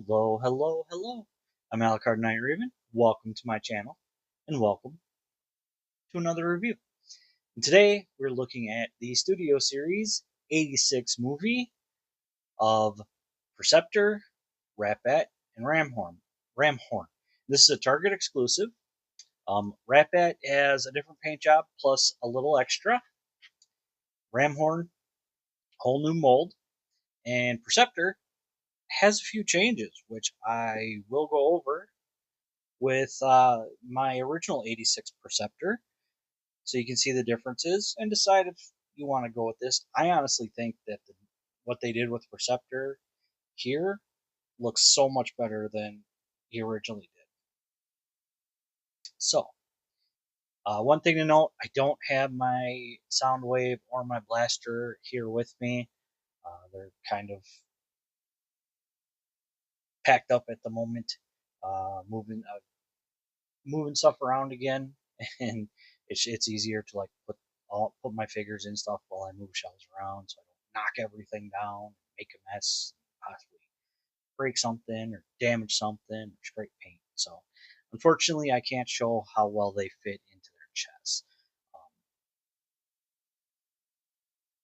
Hello, hello, hello. I'm Alucard Knight Raven. Welcome to my channel, and welcome to another review. And today we're looking at the Studio Series 86 movie of Perceptor, Ratbat, and Ramhorn. This is a Target exclusive. Ratbat has a different paint job plus a little extra. Ramhorn, whole new mold, and Perceptor has a few changes, which I will go over with my original 86 Perceptor, so you can see the differences and decide if you want to go with this. I honestly think that what they did with Perceptor here looks so much better than he originally did. So, one thing to note, I don't have my Soundwave or my blaster here with me. They're kind of packed up at the moment, moving stuff around again, and it's easier to like put my figures in stuff while I move shelves around, so I don't knock everything down, make a mess, possibly break something or damage something or scrape paint. So unfortunately, I can't show how well they fit into their chests.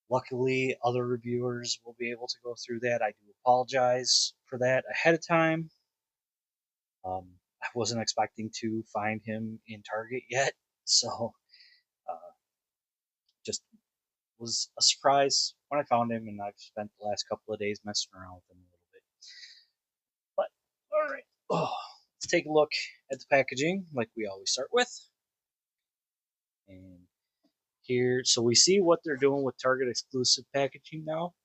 Luckily, other reviewers will be able to go through that. I do apologize for that ahead of time. I wasn't expecting to find him in Target yet, so uh, just was a surprise when I found him, and I've spent the last couple of days messing around with him a little bit. But all right, let's take a look at the packaging, like we always start with. And here, so we see what they're doing with Target exclusive packaging now.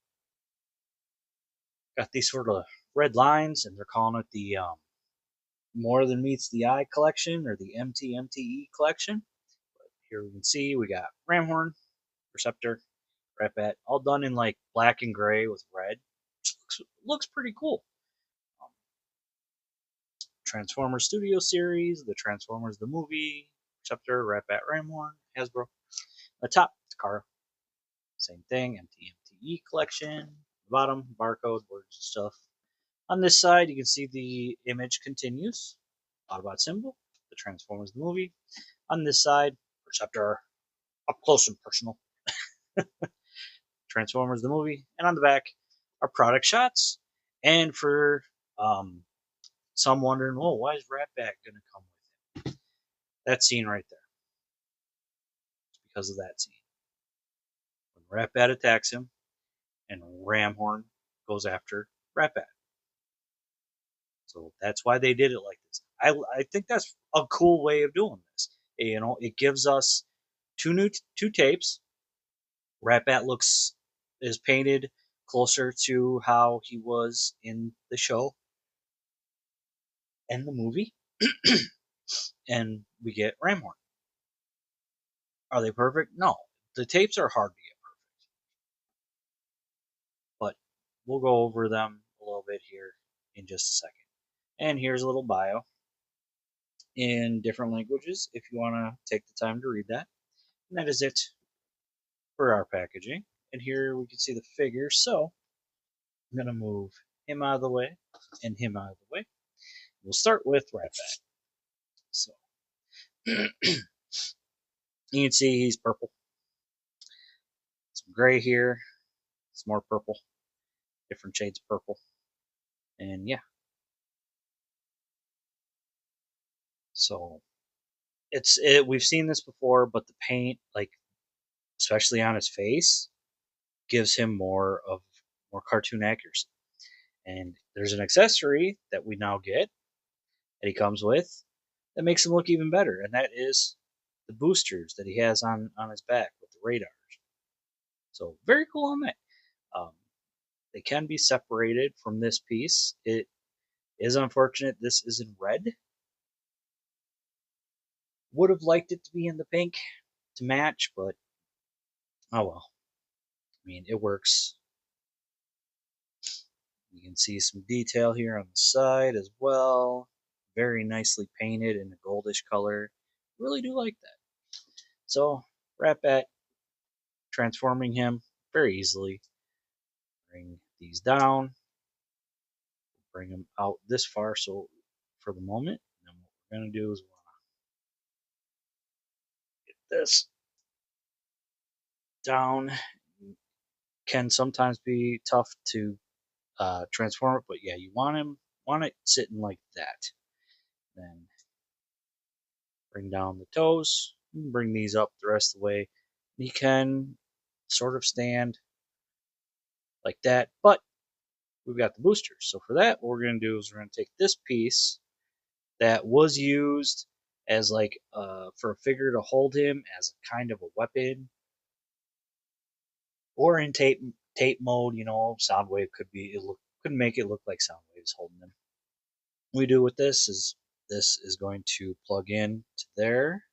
Got these sort of red lines, and they're calling it the More Than Meets the Eye collection, or the MTMTE collection. But here we can see we got Ramhorn, Perceptor, Ratbat, all done in like black and gray with red, which looks pretty cool. Transformers Studio Series, the Transformers the movie, Perceptor, Ratbat, Ramhorn, Hasbro. The top, Takara, same thing, MTMTE collection. Bottom, barcode, words and stuff. On this side, you can see the image continues. Autobot symbol, the Transformers the movie. On this side, Perceptor, up close and personal. Transformers the movie. And on the back are product shots. And for some wondering, oh, why is Ratbat going to come with him? That scene right there. It's because of that scene. When Ratbat attacks him, and Ramhorn goes after Ratbat. So that's why they did it like this. I think that's a cool way of doing this. You know, it gives us two tapes. Ratbat is painted closer to how he was in the show and the movie, and we get Ramhorn. Are they perfect? No, the tapes are hard to get perfect, but we'll go over them a little bit here in just a second. And here's a little bio in different languages if you want to take the time to read that. And that is it for our packaging. And here we can see the figures. So I'm going to move him out of the way and him out of the way. We'll start with Ratbat. So you can see he's purple. Some gray here. Some more purple. Different shades of purple. And yeah. So we've seen this before, but the paint, like especially on his face, gives him more cartoon accuracy. And there's an accessory that we now get that he comes with that makes him look even better, and that is the boosters that he has on his back with the radars. So very cool on that. They can be separated from this piece. It is unfortunate this is in red. Would have liked it to be in the pink to match, but oh well. I mean, it works. You can see some detail here on the side as well. Very nicely painted in a goldish color. Really do like that. So, Ratbat, transforming him very easily. Bring these down. bring him out this far. So for the moment, then what we're going to do is get this down. Can sometimes be tough to transform it, but yeah, you want it sitting like that. Then bring down the toes, bring these up the rest of the way. He can sort of stand like that, but we've got the boosters. So for that, what we're going to do is we're going to take this piece that was used as like for a figure to hold him as a kind of a weapon, or in tape mode, Soundwave could make it look like Soundwave is holding him. What we do with this is going to plug in to there.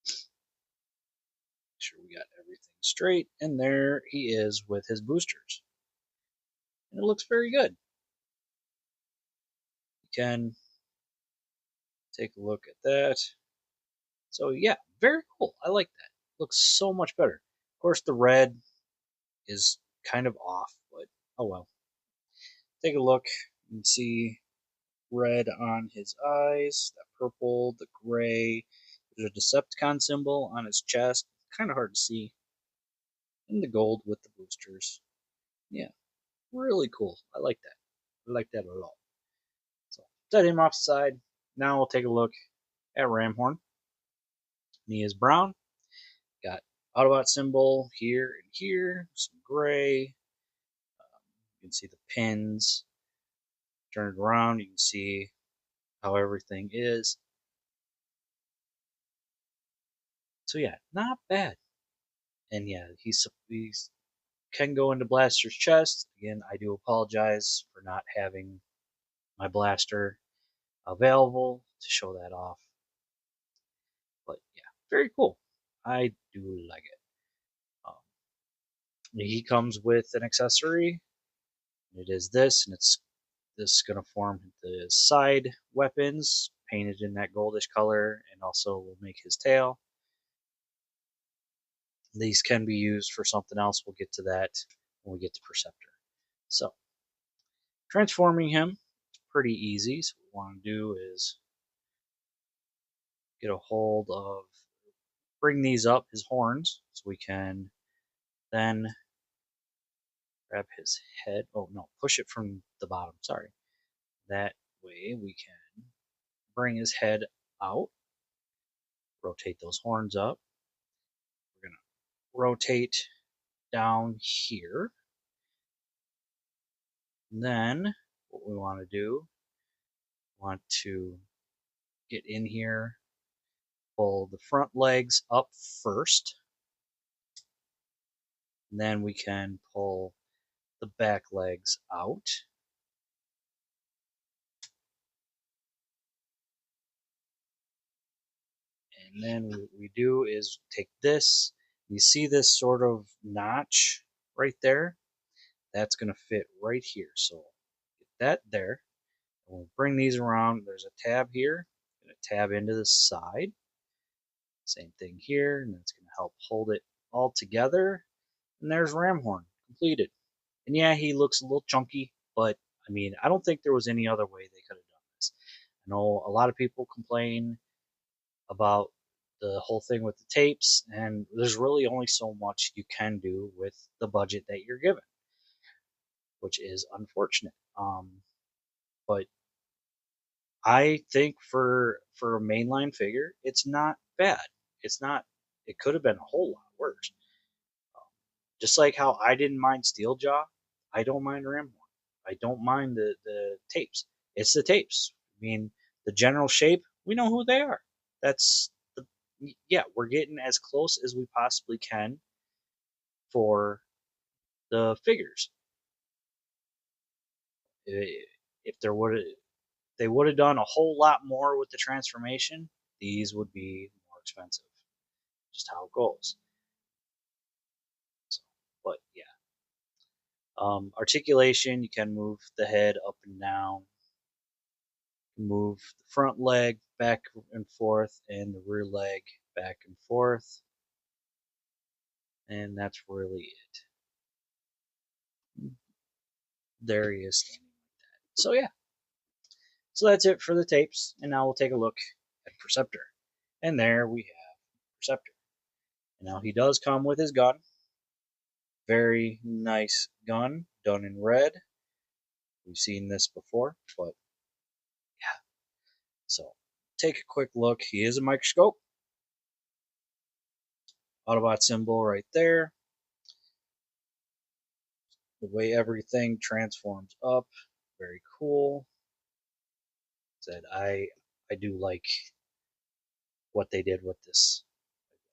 Make sure we got everything straight, and there he is with his boosters. And it looks very good. You can take a look at that. So yeah, very cool. I like that. Looks so much better. Of course, the red is kind of off, but oh well. Take a look and see red on his eyes, that purple, the gray. There's a Decepticon symbol on his chest. Kind of hard to see. And the gold with the boosters. Yeah, really cool. I like that. I like that a lot. So set him off the side. Now we'll take a look at Ramhorn. He is brown. Got Autobot symbol here and here. Some gray. You can see the pins. Turn it around. You can see how everything is. So yeah, not bad. And yeah, he's can go into Blaster's chest. Again, I do apologize for not having my blaster available to show that off. But yeah, very cool. I do like it. Um, he comes with an accessory. It is this, and this is going to form the side weapons painted in that goldish color, and also will make his tail. These can be used for something else. We'll get to that when we get to Perceptor. So, transforming him is pretty easy. So what we want to do is get a hold of, bring these up, his horns, so we can then grab his head. Oh no, push it from the bottom, sorry. That way we can bring his head out, rotate those horns up. We're going to rotate down here. And then what we want to do, we want to get in here, pull the front legs up first. And then we can pull the back legs out. And then what we do is take this. You see this sort of notch right there? That's going to fit right here. So get that there. And we'll bring these around. There's a tab here. Going to tab into the side. Same thing here. And that's going to help hold it all together. And there's Ramhorn completed. And yeah, he looks a little chunky, but I mean, I don't think there was any other way they could have done this. I know a lot of people complain about the whole thing with the tapes, and there's really only so much you can do with the budget that you're given, which is unfortunate. But I think for a mainline figure, it's not bad. It's not. It could have been a whole lot worse. Just like how I didn't mind Steeljaw, I don't mind Ramhorn. I don't mind the tapes. It's the tapes. I mean, the general shape, we know who they are. That's the yeah, we're getting as close as we possibly can for the figures. If there would they would have done a whole lot more with the transformation, these would be more expensive. Just how it goes. So, but yeah, articulation, you can move the head up and down, move the front leg back and forth, and the rear leg back and forth, and that's really it. there he is standing like that. So yeah, so that's it for the tapes, and now we'll take a look at Perceptor. And there we have Perceptor. And now he does come with his gun. Very nice gun, done in red. We've seen this before, but yeah. So take a quick look. He is a microscope. Autobot symbol right there. The way everything transforms up, very cool. Said I do like what they did with this.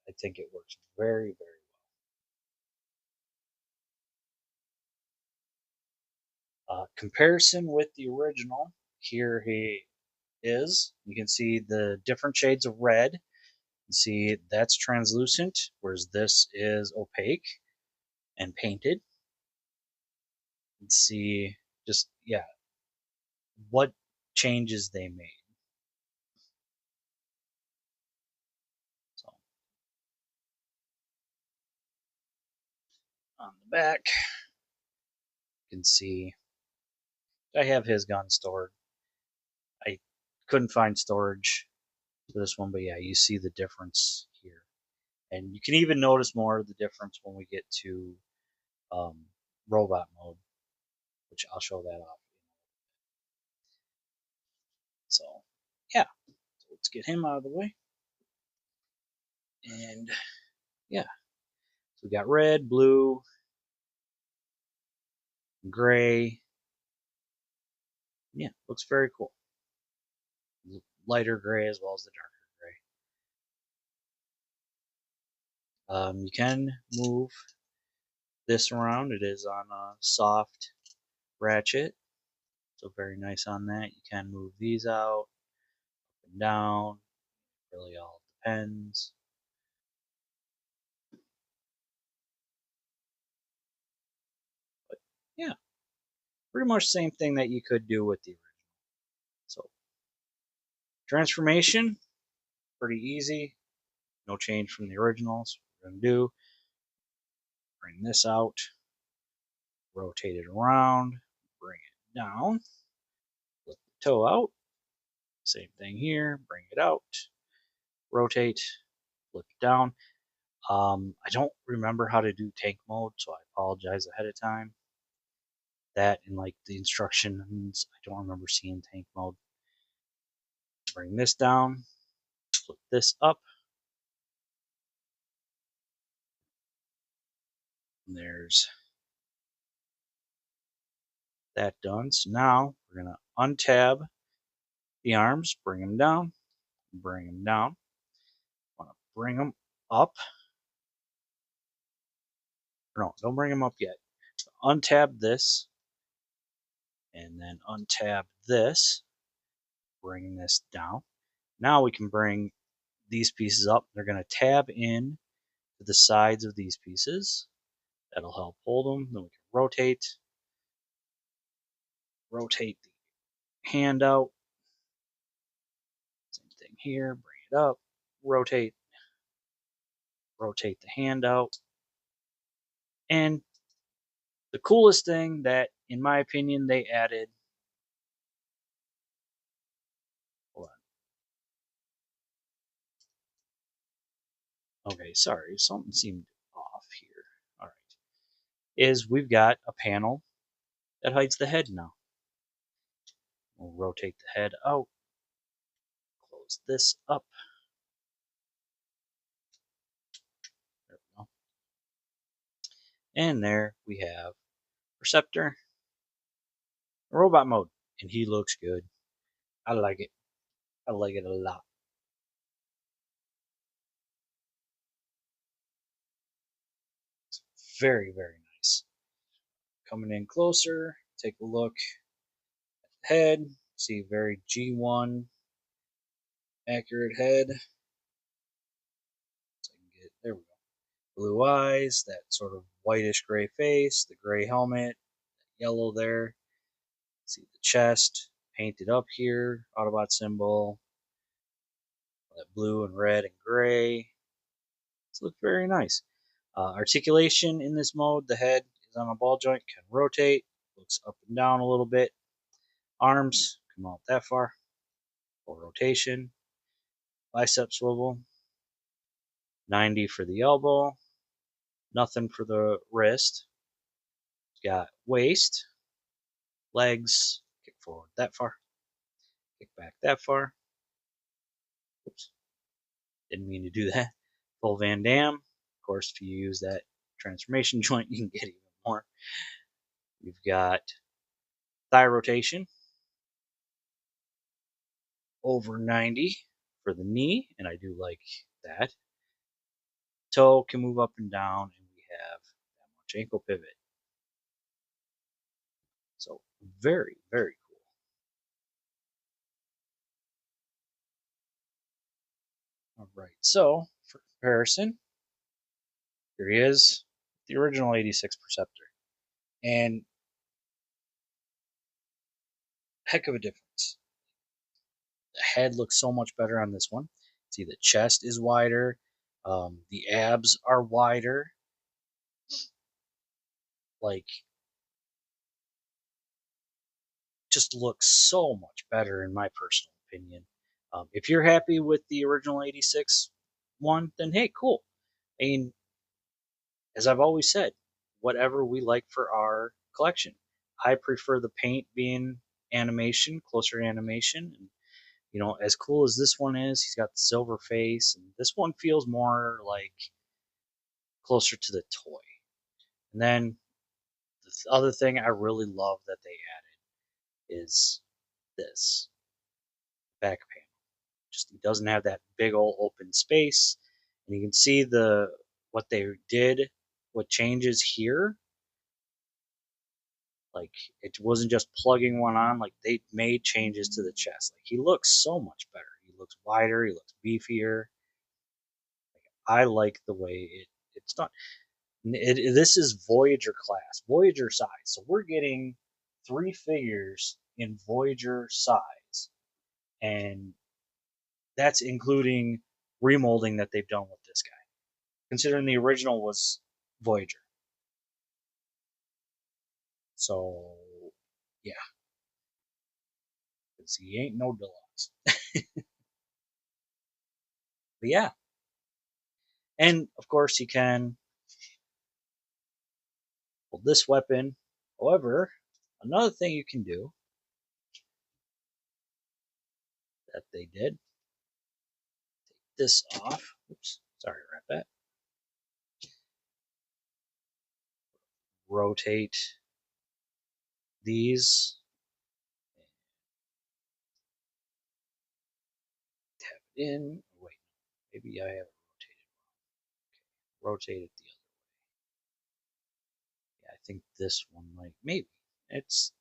I think it works very well. Comparison with the original. Here he is. You can see the different shades of red. You see that's translucent, whereas this is opaque and painted. You can see just yeah what changes they made. So on the back, you can see I have his gun stored. I couldn't find storage for this one, but yeah, you see the difference here. And you can even notice more of the difference when we get to robot mode, which I'll show that off. So yeah, so let's get him out of the way. And yeah, so we got red, blue, gray. Yeah, looks very cool. Lighter gray as well as the darker gray. You can move this around. It is on a soft ratchet, so very nice on that. You can move these out, up and down. Really all depends. But yeah, pretty much same thing that you could do with the original. So transformation, pretty easy. No change from the original. So what we're going to do, bring this out, rotate it around, bring it down, flip the toe out. Same thing here, bring it out, rotate, flip it down. I don't remember how to do tank mode, so I apologize ahead of time. That and like the instructions, I don't remember seeing tank mode. Bring this down, flip this up. And there's that done. So now we're going to untab the arms, bring them down, bring them down. Want to bring them up. No, don't bring them up yet. So untab this, and then untab this, bring this down. Now we can bring these pieces up. They're going to tab in to the sides of these pieces. That'll help hold them. Then we can rotate the hand out. Same thing here. Bring it up, rotate the hand out. And the coolest thing that, in my opinion, they added. Hold on. Okay, sorry, something seemed off here. All right, is we've got a panel that hides the head now. We'll rotate the head out, close this up. There we go. And there we have Perceptor, robot mode, and he looks good. I like it. I like it a lot. It's very, very nice. Coming in closer, take a look at the head. See very G1 accurate head. So I can get, there we go. Blue eyes, that sort of whitish gray face, the gray helmet, yellow there. See the chest painted up here, Autobot symbol, that blue and red and gray. This looks very nice. Articulation in this mode, the head is on a ball joint, can rotate. looks up and down a little bit. Arms come out that far. Full rotation. Bicep swivel. 90 for the elbow. Nothing for the wrist. Got waist. Legs. Kick forward that far. Kick back that far. Oops. Didn't mean to do that. Full Van Dam. Of course, if you use that transformation joint, you can get even more. You've got thigh rotation. Over 90 for the knee, and I do like that. Toe can move up and down, and we have that much ankle pivot. So very, very cool. All right, so for comparison, here he is, the original 86 Perceptor. And heck of a difference. The head looks so much better on this one. See, the chest is wider, the abs are wider. Like, just looks so much better in my personal opinion. If you're happy with the original 86 one, then hey, cool. I mean, as I've always said, whatever we like for our collection. I prefer the paint being animation, closer to animation. And, you know, as cool as this one is, he's got the silver face, and this one feels more like closer to the toy. And then the other thing I really love that they added is this back panel. Just he doesn't have that big old open space, and you can see what they did, what changes here. Like, it wasn't just plugging one on, like they made changes to the chest. Like, he looks so much better. He looks wider, he looks beefier. Like, I like the way it's done. This is Voyager class, Voyager size. So we're getting 3 figures in Voyager size, and that's including remolding that they've done with this guy, considering the original was Voyager. So, yeah. Because he ain't no deluxe. But yeah. And, of course, you can hold this weapon. However, another thing you can do that they did, take this off. Oops, sorry, Ratbat. Rotate these. Tap it in. Wait, maybe I have it rotated wrong. Okay, rotate it the other way. Yeah, I think this one might. Maybe it's.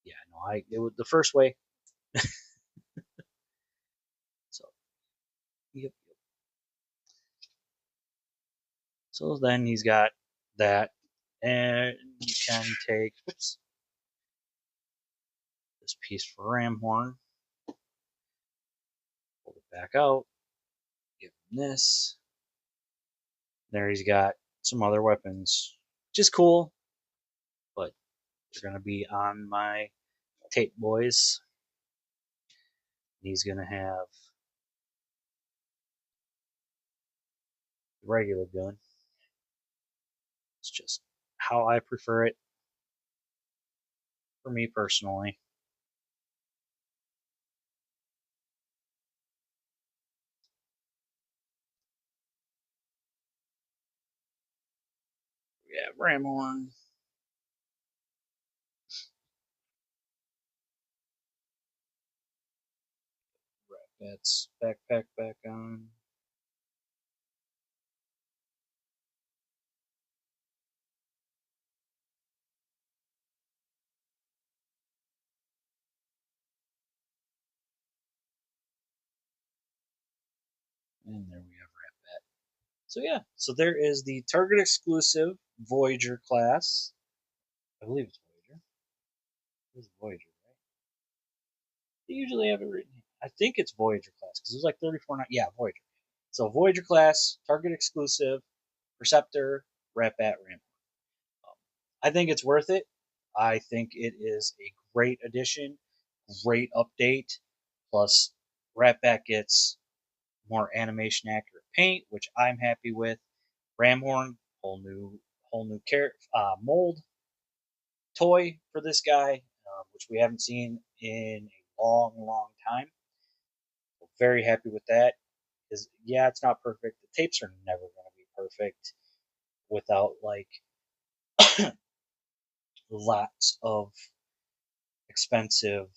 Yeah, no, it was the first way. So, yep. So then he's got that, and you can take oops, this piece for Ramhorn, pull it back out, give him this. There he's got some other weapons, which is cool, but they're gonna be on my tape boys. He's gonna have the regular gun. It's just how I prefer it for me personally. We have Ramhorn. Ratbat's backpack back on. And there we have Ratbat. So yeah, so there is the Target exclusive Voyager class. I believe it's Voyager. It's Voyager, right? They usually have it written. I think it's Voyager class because it was like 34. Yeah, Voyager. So Voyager class, Target exclusive, Perceptor, Ratbat, Ramhorn. I think it's worth it. I think it is a great addition, great update. Plus, Ratbat gets more animation accurate paint, which I'm happy with. Ramhorn, whole new mold toy for this guy, which we haven't seen in a long, long time. Very happy with that. Because yeah, it's not perfect. The tapes are never going to be perfect without like lots of expensive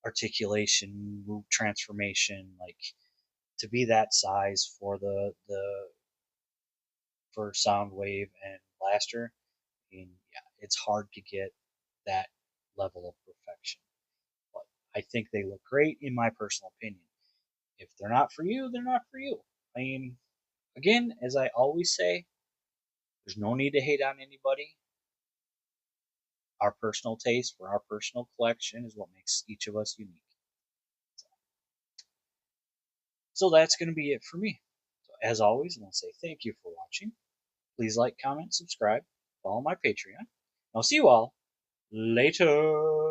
articulation, move transformation, like to be that size for the for Soundwave and Blaster. I mean, yeah, it's hard to get that level of perfection. But I think they look great in my personal opinion. If they're not for you, they're not for you. I mean, again, as I always say, there's no need to hate on anybody. Our personal taste for our personal collection is what makes each of us unique. So that's going to be it for me. So as always, I want to say thank you for watching. Please like, comment, subscribe, follow my Patreon. I'll see you all later.